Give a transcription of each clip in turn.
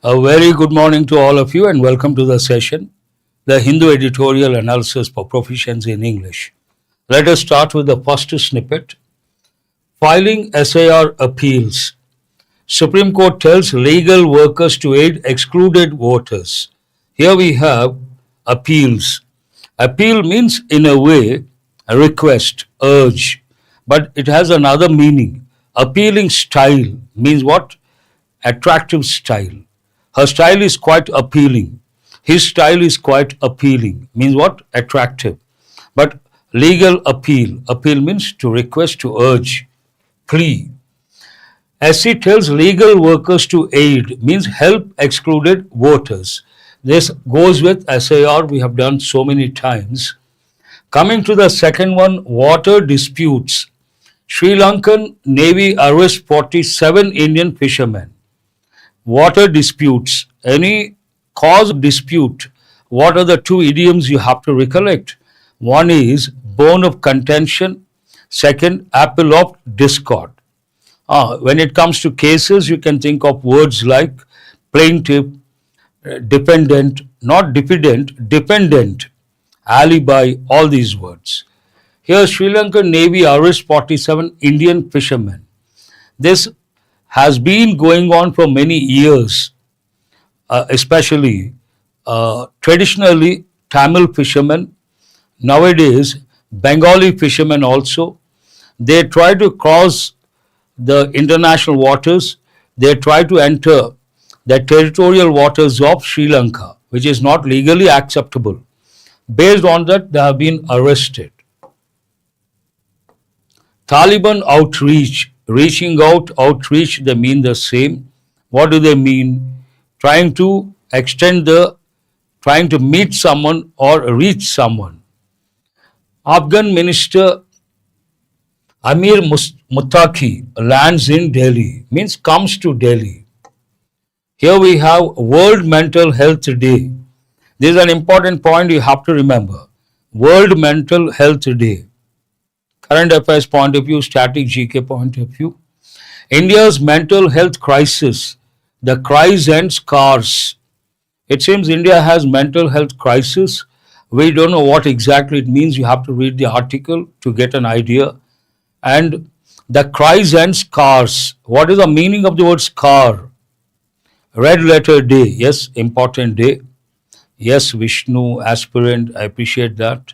A very good morning to all of you and welcome to the session, the Hindu editorial analysis for proficiency in English. Let us start with the first snippet. Filing SIR appeals. Supreme Court tells legal workers to aid excluded voters. Here we have appeals. Appeal means in a way a request, urge, but it has another meaning. Appealing style means what? Attractive style. Her style is quite appealing. His style is quite appealing. Means what? Attractive. But legal appeal. Appeal means to request, to urge, plea. SC tells legal workers to aid means help excluded voters. This goes with SIR we have done so many times. Coming to the second one, water disputes. Sri Lankan Navy arrests 47 Indian fishermen. Water disputes. Any cause of dispute. What are the two idioms you have to recollect? One is bone of contention. Second, apple of discord. When it comes to cases, you can think of words like plaintiff, defendant, not defendant, dependent, alibi, all these words. Here, Sri Lankan Navy arrests 47 Indian fishermen. This has been going on for many years, especially traditionally Tamil fishermen, nowadays Bengali fishermen also. They try to cross the international waters, they try to enter the territorial waters of Sri Lanka, which is not legally acceptable. Based on that, they have been arrested. Taliban outreach, reaching out, outreach, they mean the same. What do they mean? Trying to trying to meet someone or reach someone. Afghan Minister Amir Muttaqi lands in Delhi, means comes to Delhi. Here we have World Mental Health Day. This is an important point you have to remember. World Mental Health Day. Current affairs point of view, static GK point of view. India's mental health crisis, the cries and scars. It seems India has mental health crisis. We don't know what exactly it means. You have to read the article to get an idea. And the cries and scars. What is the meaning of the word scar? Red letter day. Yes, important day. Yes, Vishnu, aspirant, I appreciate that.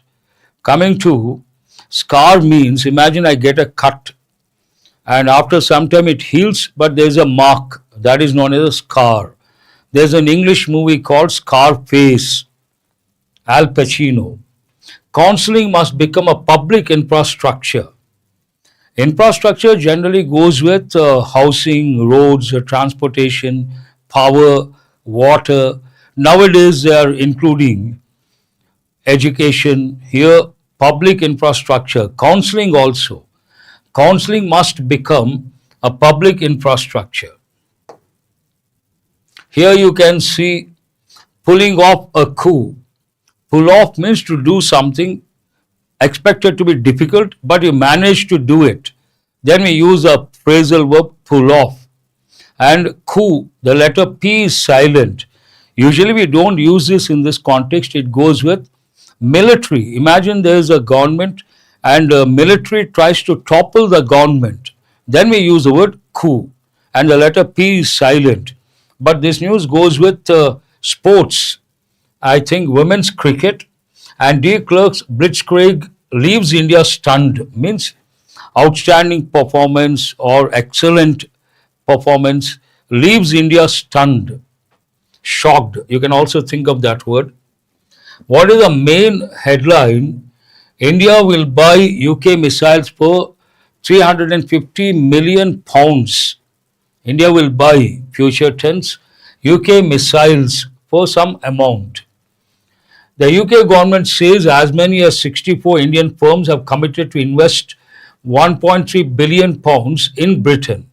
Coming to scar means, imagine I get a cut and after some time it heals, but there's a mark that is known as a scar. There's an English movie called Scarface, Al Pacino. Counseling must become a public infrastructure. Infrastructure generally goes with housing, roads, transportation, power, water. Nowadays they are including education. Here, public infrastructure, counseling also. Counseling must become a public infrastructure. Here you can see pulling off a coup. Pull off means to do something expected to be difficult, but you manage to do it. Then we use a phrasal verb pull off. And coup, the letter P is silent. Usually we don't use this in this context. It goes with military. Imagine there is a government and the military tries to topple the government. Then we use the word coup and the letter P is silent. But this news goes with sports. I think women's cricket and D. CLERKS Blitzkrieg leaves India stunned, means outstanding performance or excellent performance leaves India stunned, shocked. You can also think of that word. What is the main headline? India will buy UK missiles for 350 million pounds. India will buy, future tense, UK missiles for some amount. The UK government says as many as 64 Indian firms have committed to invest 1.3 billion pounds in Britain.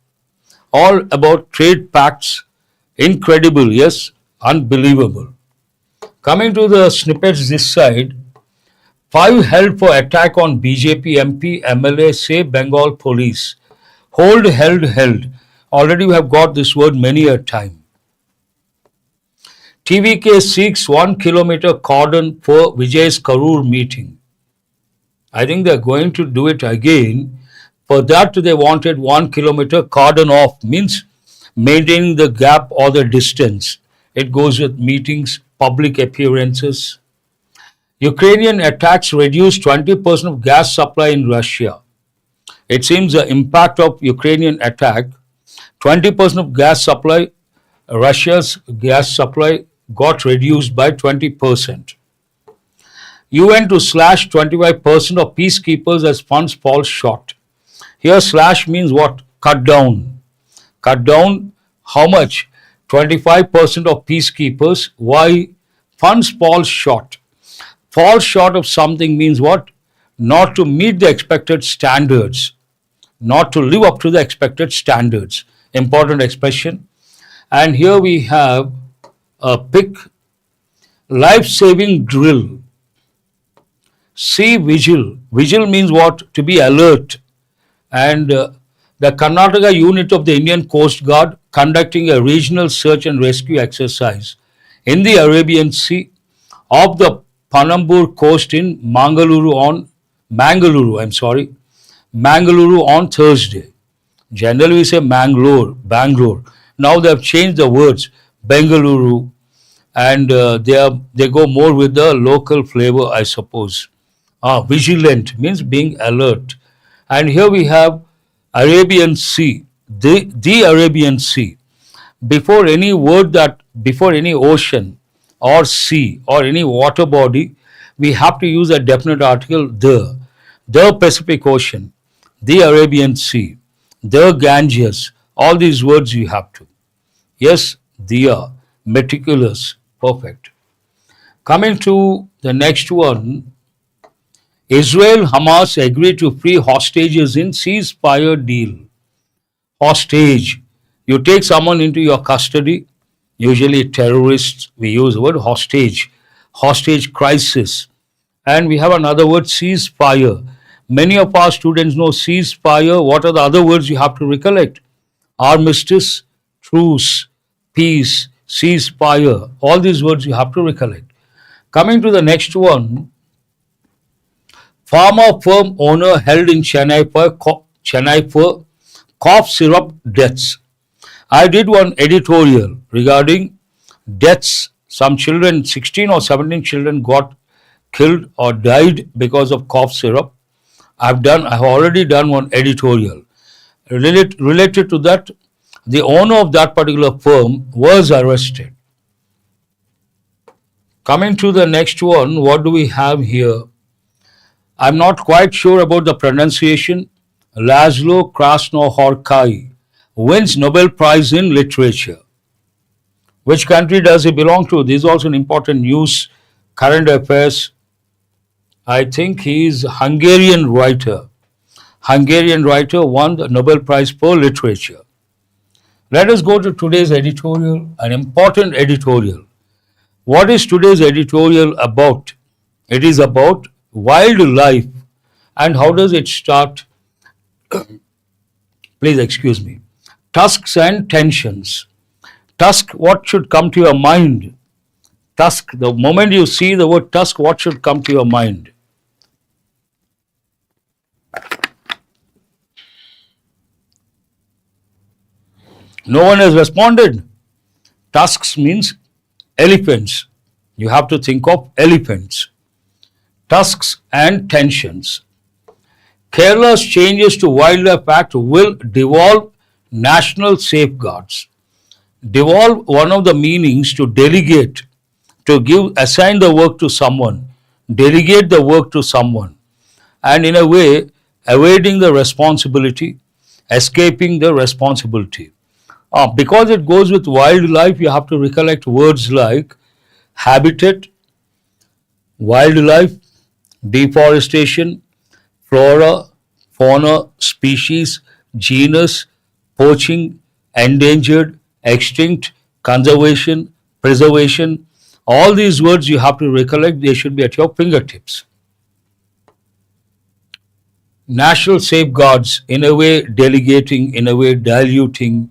All about trade pacts. Incredible, yes, unbelievable. Coming to the snippets this side, 5 held for attack on BJP MP, MLA, say Bengal police. Hold, held, held. Already we have got this word many a time. TVK seeks 1 kilometer cordon for Vijay's Karur meeting. I think they're going to do it again. For that, they wanted 1 kilometer cordon off, means maintaining the gap or the distance. It goes with meetings, public appearances. Ukrainian attacks reduced 20% of gas supply in Russia. It seems the impact of Ukrainian attack, 20% of gas supply, Russia's gas supply got reduced by 20%. UN to slash 25% of peacekeepers as funds fall short. Here slash means what? Cut down. Cut down how much? 25% of peacekeepers. Why? Funds fall short. Fall short of something means what? Not to meet the expected standards. Not to live up to the expected standards. Important expression. And here we have a pick. Life-saving drill. Sea vigil. Vigil means what? To be alert. And the Karnataka unit of the Indian Coast Guard conducting a regional search and rescue exercise in the Arabian Sea off the Panambur coast in Mangaluru on Thursday. Generally we say Bangalore. Now they have changed the words, Bengaluru, and they go more with the local flavor, I suppose. Vigilant means being alert. And here we have Arabian Sea, the Arabian Sea. Before any ocean or sea or any water body, we have to use a definite article, the Pacific Ocean, the Arabian Sea, the Ganges, all these words you have to. Yes, diya, meticulous, perfect. Coming to the next one, Israel Hamas agreed to free hostages in ceasefire deal. Hostage. You take someone into your custody, usually terrorists, we use the word hostage. Hostage crisis. And we have another word, ceasefire. Many of our students know ceasefire. What are the other words you have to recollect? Armistice, truce, peace, ceasefire. All these words you have to recollect. Coming to the next one, pharma firm owner held in Chennai for cough syrup deaths. I did one editorial regarding deaths. Some children, 16 or 17 children got killed or died because of cough syrup. I have already done one editorial. Related to that, the owner of that particular firm was arrested. Coming to the next one, what do we have here? I'm not quite sure about the pronunciation. Laszlo Krasnohorkai wins Nobel Prize in Literature. Which country does he belong to? This is also an important news, current affairs. I think he is a Hungarian writer. Hungarian writer won the Nobel Prize for Literature. Let us go to today's editorial, an important editorial. What is today's editorial about? It is about wildlife. And how does it start? Please excuse me. Tusks and tensions. Tusk, what should come to your mind? Tusk, the moment you see the word tusk, what should come to your mind? No one has responded. Tusks means elephants. You have to think of elephants. Tusks and tensions. Kerala's changes to Wildlife Act will devolve national safeguards. Devolve, one of the meanings to delegate, to assign the work to someone, delegate the work to someone, and in a way, evading the responsibility, escaping the responsibility. Because it goes with wildlife, you have to recollect words like habitat, wildlife, deforestation, flora, fauna, species, genus, poaching, endangered, extinct, conservation, preservation. All these words you have to recollect, they should be at your fingertips. National safeguards, in a way delegating, in a way diluting.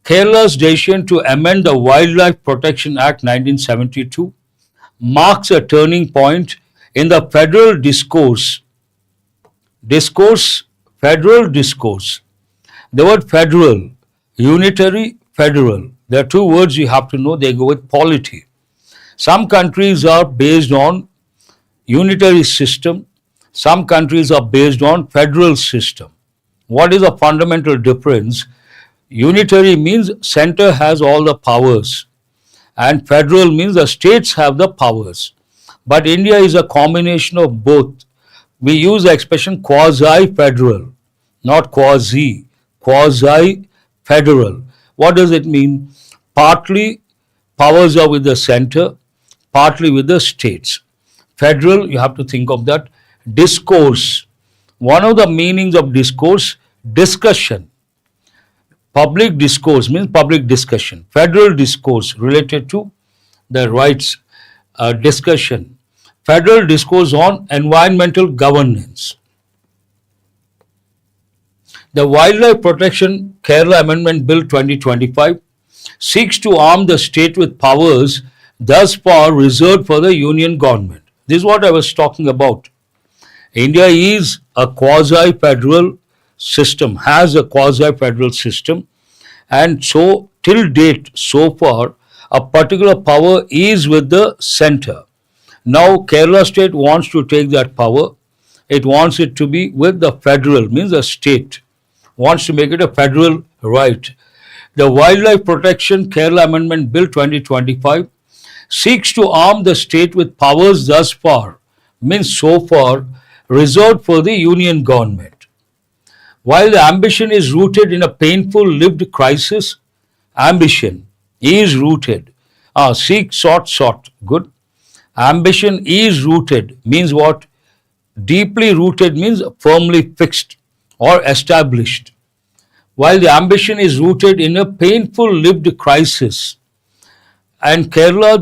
Kerala's decision to amend the Wildlife Protection Act 1972 marks a turning point in the federal discourse. Federal discourse. The word federal, unitary, federal. There are two words you have to know, they go with polity. Some countries are based on unitary system, some countries are based on federal system. What is the fundamental difference? Unitary means center has all the powers and federal means the states have the powers. But India is a combination of both. We use the expression quasi-federal, not quasi-federal. What does it mean? Partly powers are with the center, partly with the states. Federal, you have to think of that. Discourse. One of the meanings of discourse, discussion. Public discourse means public discussion. Federal discourse related to the rights discussion. Federal discourse on environmental governance. The Wildlife Protection Kerala Amendment Bill 2025 seeks to arm the state with powers thus far reserved for the union government. This is what I was talking about. India is a quasi-federal system, has a quasi-federal system, and so till date, so far, a particular power is with the center. Now Kerala state wants to take that power. It wants it to be with the federal, means the state wants to make it a federal right. The Wildlife Protection Kerala Amendment Bill 2025 seeks to arm the state with powers thus far, means so far, reserved for the union government. While the ambition is rooted in a painful lived crisis, ambition is rooted. Seek, sought, good. Ambition is rooted means what? Deeply rooted means firmly fixed or established. While the ambition is rooted in a painful lived crisis, and Kerala,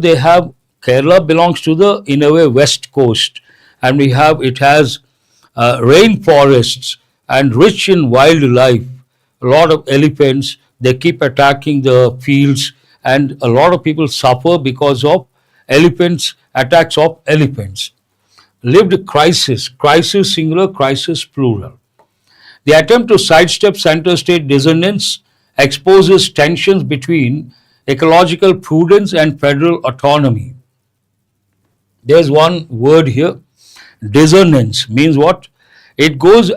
Kerala belongs to the, in a way, west coast, and it has rainforests and rich in wildlife, a lot of elephants, they keep attacking the fields, and a lot of people suffer because of attacks of elephants. Lived crisis singular, crisis plural. The attempt to sidestep center-state dissonance exposes tensions between ecological prudence and federal autonomy. There's one word here, dissonance means what? It goes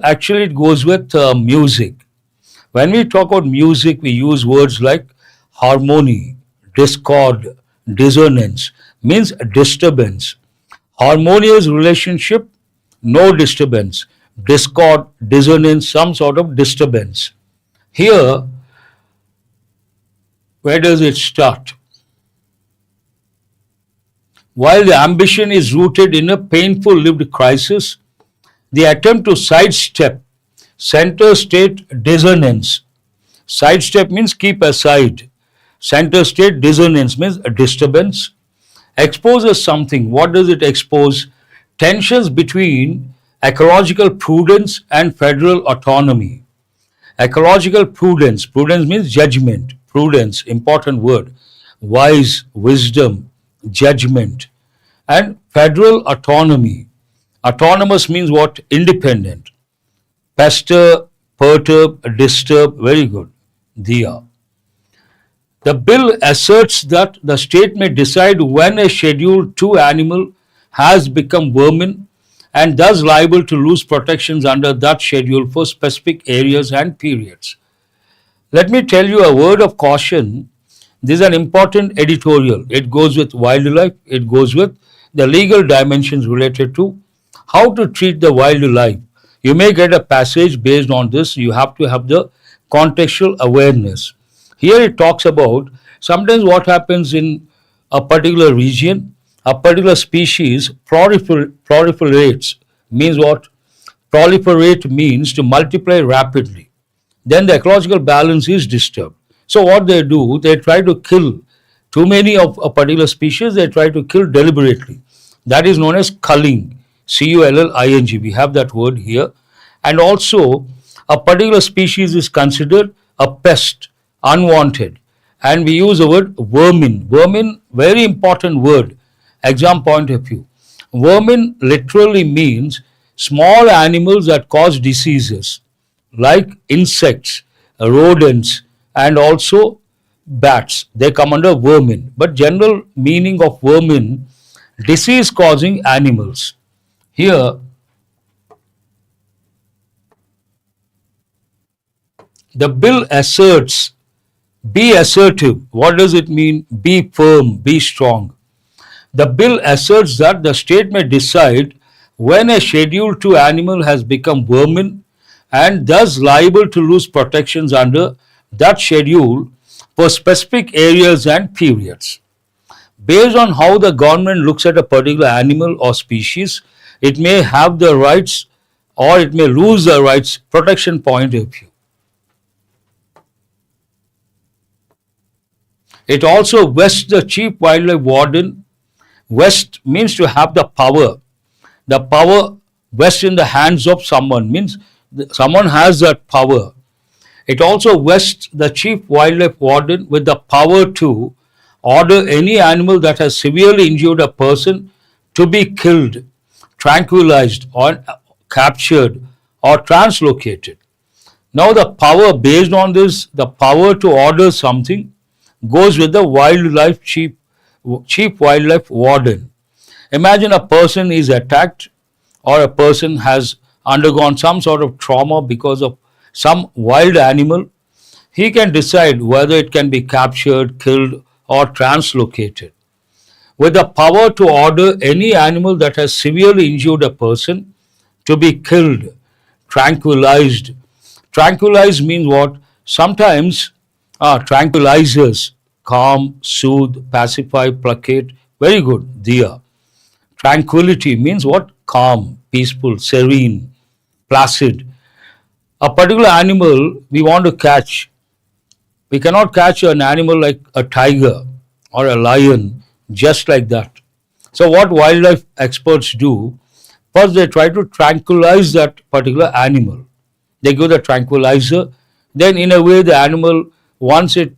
with music. When we talk about music, we use words like harmony, discord, dissonance, means disturbance. Harmonious relationship, no disturbance. Discord, dissonance, some sort of disturbance. Here, where does it start? While the ambition is rooted in a painful lived crisis, the attempt to sidestep center-state dissonance. Sidestep means keep aside. Center-state dissonance means a disturbance. Exposes something. What does it expose? Tensions between ecological prudence and federal autonomy. Ecological prudence. Prudence means judgment. Prudence, important word. Wise, wisdom, judgment. And federal autonomy. Autonomous means what? Independent. Pester, perturb, disturb, very good. Diya. The bill asserts that the state may decide when a Schedule 2 animal has become vermin and thus liable to lose protections under that schedule for specific areas and periods. Let me tell you a word of caution. This is an important editorial. It goes with wildlife. It goes with the legal dimensions related to how to treat the wildlife. You may get a passage based on this. You have to have the contextual awareness. Here it talks about sometimes what happens in a particular region, a particular species proliferates. Means what? Proliferate means to multiply rapidly. Then the ecological balance is disturbed. So what they do, they try to kill too many of a particular species, they try to kill deliberately. That is known as culling. C-U-L-L-I-N-G. We have that word here. And also, a particular species is considered a pest, unwanted. and we use the word vermin. Vermin, very important word, exam point of view. Vermin literally means small animals that cause diseases like insects, rodents, and also bats. They come under vermin. But general meaning of vermin, disease causing animals. Here, the bill asserts, be assertive. What does it mean? Be firm, be strong. The bill asserts that the state may decide when a Schedule 2 animal has become vermin and thus liable to lose protections under that schedule for specific areas and periods. Based on how the government looks at a particular animal or species, it may have the rights or it may lose the rights protection point of view. It also vests the chief wildlife warden. Vest means to have the power. The power vests in the hands of someone means someone has that power. It also vests the chief wildlife warden with the power to order any animal that has severely injured a person to be killed, tranquilized, or captured or translocated. Now, the power based on this, the power to order something goes with the wildlife chief wildlife warden. Imagine a person is attacked or a person has undergone some sort of trauma because of some wild animal. He can decide whether it can be captured, killed, or translocated. With the power to order any animal that has severely injured a person to be killed, tranquilized. Tranquilize means what? Sometimes tranquilizers, calm, soothe, pacify, placate. Very good, Diya. Tranquility means what? Calm, peaceful, serene, placid. A particular animal we want to catch. We cannot catch an animal like a tiger or a lion just like that. So, what wildlife experts do, first they try to tranquilize that particular animal. They give the tranquilizer, then in a way the animal, once it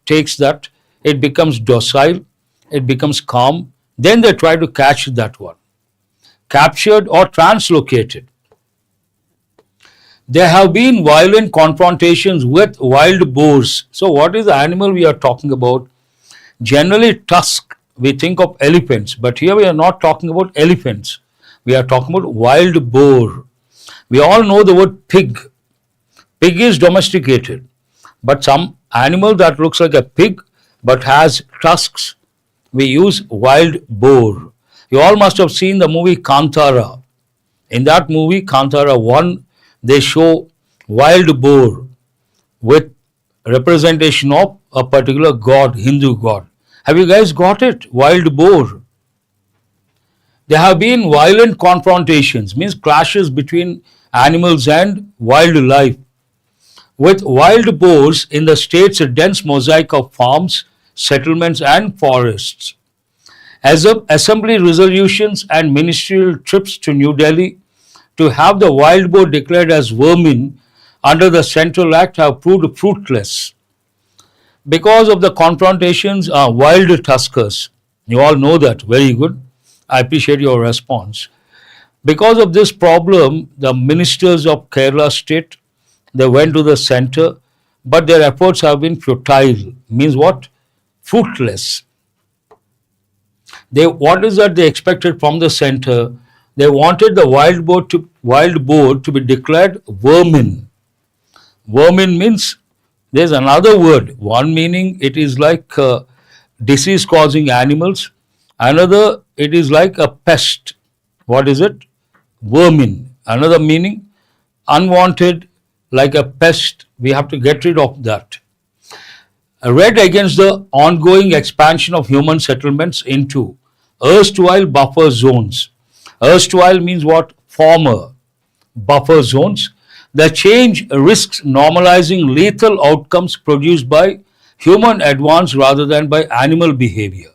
takes that, it becomes docile, it becomes calm, then they try to catch that one, captured or translocated. There have been violent confrontations with wild boars. So, what is the animal we are talking about? Generally, tusk, we think of elephants, but here we are not talking about elephants. We are talking about wild boar. We all know the word pig. Pig is domesticated, but some animal that looks like a pig but has tusks, we use wild boar. You all must have seen the movie Kantara. In that movie, Kantara 1, they show wild boar with representation of a particular god, Hindu god. Have you guys got it? Wild boar. There have been violent confrontations, means clashes between animals and wildlife. With wild boars in the state's dense mosaic of farms, settlements, and forests. As of assembly resolutions and ministerial trips to New Delhi to have the wild boar declared as vermin under the Central Act have proved fruitless. Because of the confrontations, wild tuskers, you all know that, very good. I appreciate your response. Because of this problem, the ministers of Kerala state, they went to the center, but their efforts have been futile. Means what? Fruitless. What is that they expected from the center? They wanted the wild boar to be declared vermin. Vermin means there's another word. One meaning it is like disease causing animals. Another, it is like a pest. What is it? Vermin. Another meaning, unwanted, like a pest. We have to get rid of that. Read against the ongoing expansion of human settlements into erstwhile buffer zones. Erstwhile means what? Former buffer zones. The change risks normalizing lethal outcomes produced by human advance rather than by animal behavior.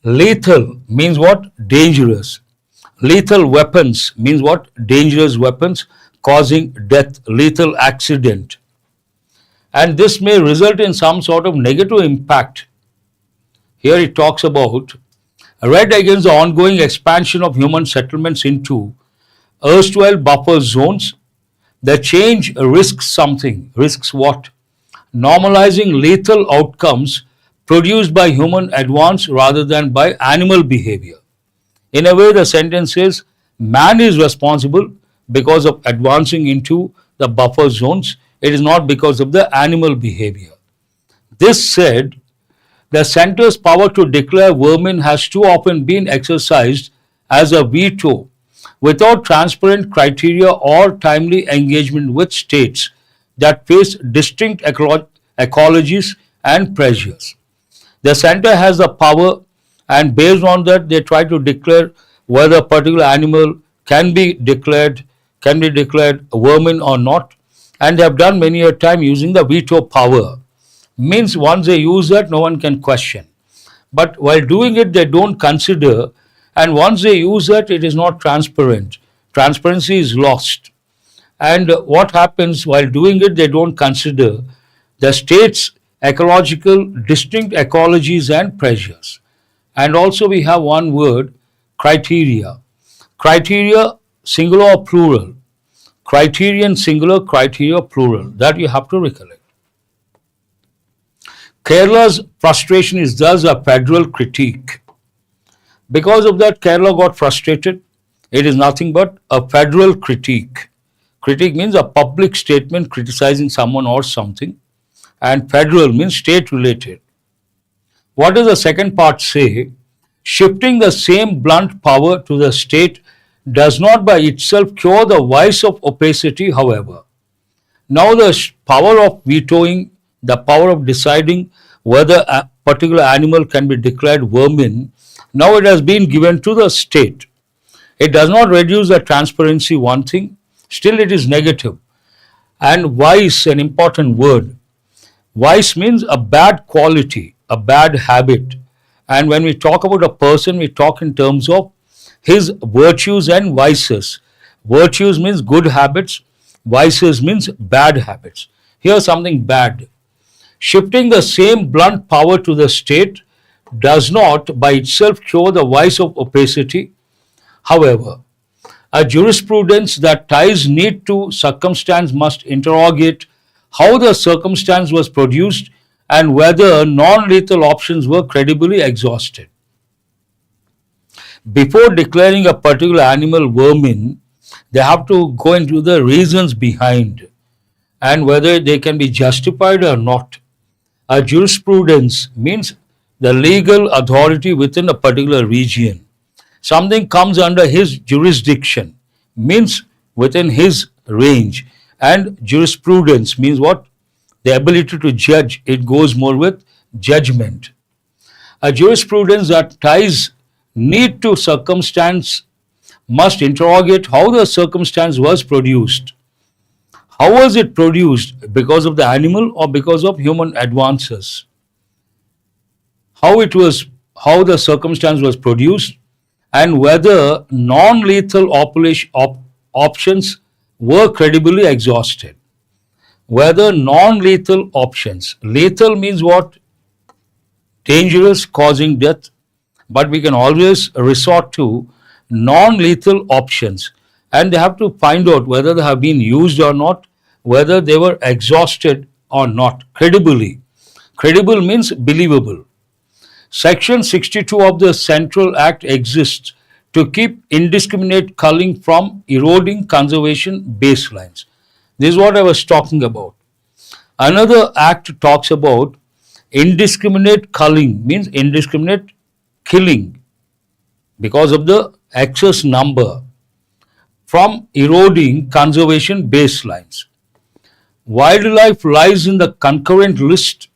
Lethal means what? Dangerous. Lethal weapons means what? Dangerous weapons causing death, lethal accident. and this may result in some sort of negative impact. Here it talks about red against the ongoing expansion of human settlements into erstwhile buffer zones. The change risks something. Risks what? Normalizing lethal outcomes produced by human advance rather than by animal behavior. In a way, the sentence is man is responsible because of advancing into the buffer zones. It is not because of the animal behavior. This said, the centre's power to declare vermin has too often been exercised as a veto without transparent criteria or timely engagement with states that face distinct ecologies and pressures. The center has the power, and based on that, they try to declare whether a particular animal can be declared vermin or not, and they have done many a time using the veto power. Means once they use that, no one can question. But while doing it, they don't consider, and once they use that, it is not transparent. Transparency is lost. And what happens while doing it, they don't consider the state's ecological, distinct ecologies and pressures. And also, we have one word, criteria. Criteria, singular or plural. Criterion, singular, criteria, plural. That you have to recollect. Kerala's frustration is thus a federal critique. Because of that, Kerala got frustrated. It is nothing but a federal critique. Critique means a public statement criticizing someone or something, and federal means state related. What does the second part say? Shifting the same blunt power to the state does not by itself cure the vice of opacity, however. Now the power of vetoing, the power of deciding whether a particular animal can be declared vermin, now it has been given to the state. It does not reduce the transparency, one thing, still it is negative. And vice, an important word. Vice means a bad quality, a bad habit. And when we talk about a person, we talk in terms of his virtues and vices. Virtues means good habits, vices means bad habits. Here something bad. Shifting the same blunt power to the state does not by itself cure the vice of opacity. However, a jurisprudence that ties need to circumstance must interrogate how the circumstance was produced and whether non-lethal options were credibly exhausted. Before declaring a particular animal vermin, they have to go into the reasons behind and whether they can be justified or not. A jurisprudence means the legal authority within a particular region. Something comes under his jurisdiction, means within his range. And jurisprudence means what? The ability to judge. It goes more with judgment. A jurisprudence that ties need to circumstance must interrogate how the circumstance was produced. How was it produced? Because of the animal or because of human advances? How the circumstance was produced, and whether non-lethal options were credibly exhausted. Whether non-lethal options, lethal means what? Dangerous, causing death, but we can always resort to non-lethal options, and they have to find out whether they have been used or not, whether they were exhausted or not, credibly. Credible means believable. Section 62 of the Central Act exists to keep indiscriminate culling from eroding conservation baselines. This is what I was talking about. Another act talks about indiscriminate culling, means indiscriminate killing because of the excess number from eroding conservation baselines. Wildlife lies in the concurrent list,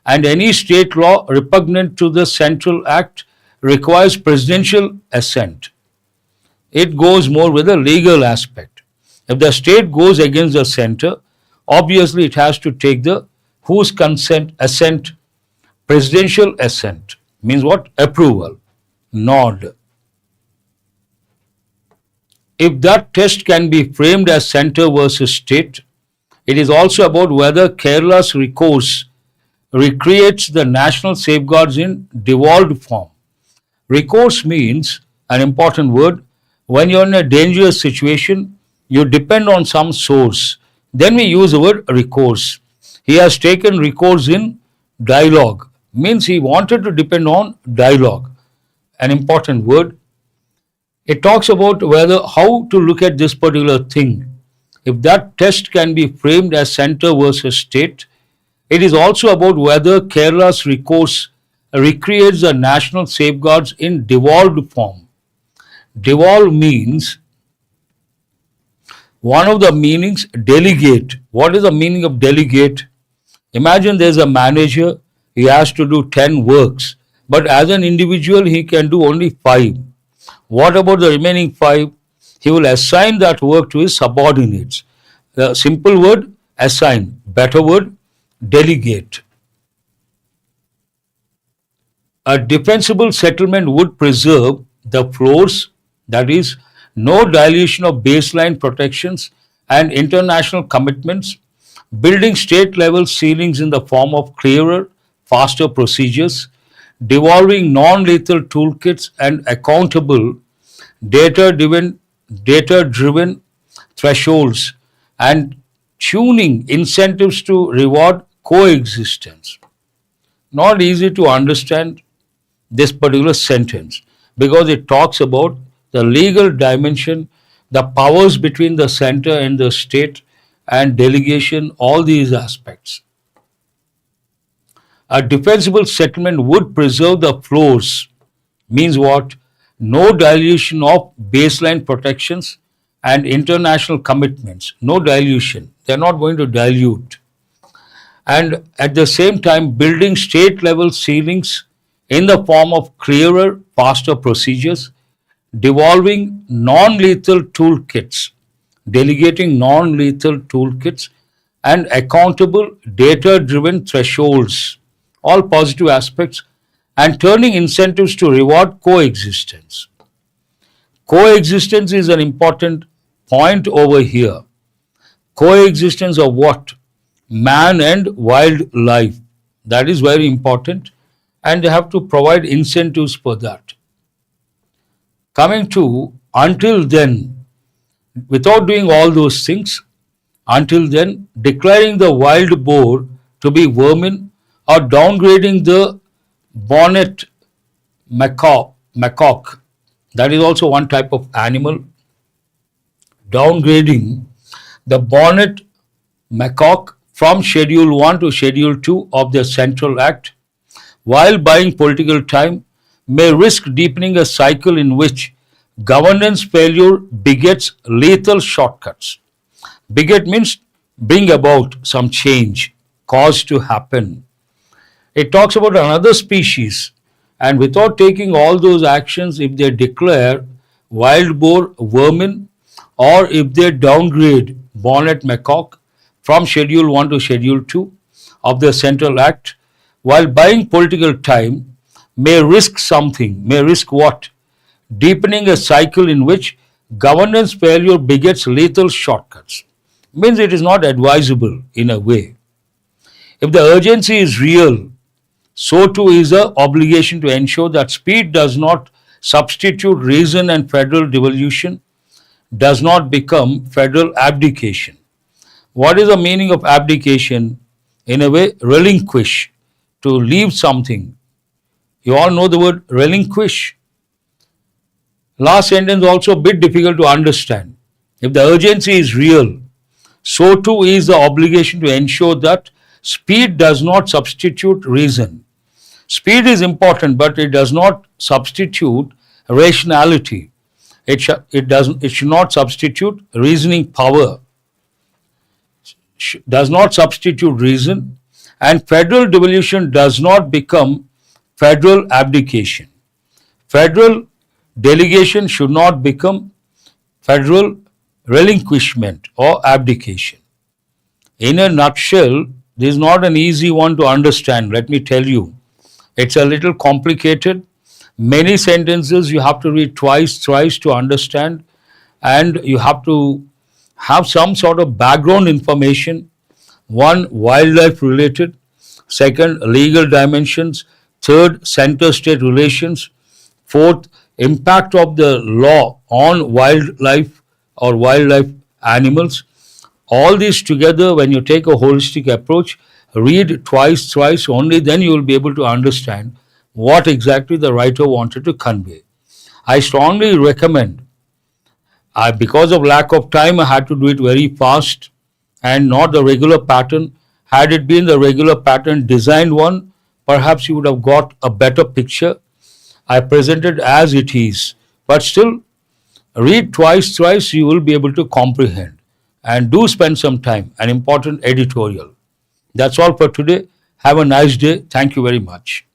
and any state law repugnant to the Central Act requires presidential assent. It goes more with the legal aspect. If the state goes against the center, obviously it has to take the whose consent, assent, presidential assent. Means what? Approval, nod. If that test can be framed as center versus state, It is also about whether Kerala's recourse recreates the national safeguards in devolved form. Recourse means an important word. When you're in a dangerous situation, you depend on some source. Then we use the word recourse. He has taken recourse in dialogue, means he wanted to depend on dialogue. An important word. It talks about whether how to look at this particular thing. If that test can be framed as center versus state, it is also about whether Kerala's recourse recreates the national safeguards in devolved form. Devolve means one of the meanings delegate. What is the meaning of delegate? Imagine there's a manager, he has to do 10 works, but as an individual he can do only 5. What about the remaining 5? He will assign that work to his subordinates. The simple word assign, better word delegate. A defensible settlement would preserve the floors, that is, no dilution of baseline protections and international commitments, building state level ceilings in the form of clearer, faster procedures, devolving non lethal toolkits and accountable data driven thresholds, and tuning incentives to reward coexistence. Not easy to understand this particular sentence because it talks about the legal dimension, the powers between the center and the state, and delegation, all these aspects. A defensible settlement would preserve the floors, means what? No dilution of baseline protections and international commitments. No dilution. They are not going to dilute. And at the same time, building state level ceilings in the form of clearer, faster procedures, devolving non lethal toolkits, delegating non lethal toolkits, and accountable data driven thresholds, all positive aspects, and turning incentives to reward coexistence. Coexistence is an important point over here. Coexistence of what? Man and wildlife. That is very important, and they have to provide incentives for that. Coming to until then, without doing all those things, until then, declaring the wild boar to be vermin or downgrading the bonnet macaque, that is also one type of animal, downgrading the bonnet macaque from Schedule 1 to Schedule 2 of the Central Act while buying political time may risk deepening a cycle in which governance failure begets lethal shortcuts. Beget means bring about some change, cause to happen. It talks about another species, and without taking all those actions, if they declare wild boar vermin or if they downgrade bonnet macaque from Schedule 1 to Schedule 2 of the Central Act while buying political time, may risk something. May risk what? Deepening a cycle in which governance failure begets lethal shortcuts. Means it is not advisable in a way. If the urgency is real, so too is the obligation to ensure that speed does not substitute reason and federal devolution does not become federal abdication. What is the meaning of abdication? In a way, relinquish, to leave something. You all know the word relinquish. Last sentence also a bit difficult to understand. If the urgency is real, so too is the obligation to ensure that speed does not substitute reason. Speed is important, but it does not substitute rationality. It should not substitute reasoning power. Does not substitute reason, and federal devolution does not become federal abdication. Federal delegation should not become federal relinquishment or abdication. In a nutshell, this is not an easy one to understand, let me tell you. It's a little complicated. Many sentences you have to read twice, thrice to understand, and you have to have some sort of background information One, wildlife related. Second, legal dimensions. Third, center-state relations. Fourth, impact of the law on wildlife or wildlife animals. All these together, when you take a holistic approach, read twice, thrice, only then you will be able to understand what exactly the writer wanted to convey. I strongly recommend, because of lack of time, I had to do it very fast and not the regular pattern. Had it been the regular pattern designed one, perhaps you would have got a better picture. I presented as it is, but still read twice, thrice, you will be able to comprehend. And do spend some time, an important editorial. That's all for today. Have a nice day. Thank you very much.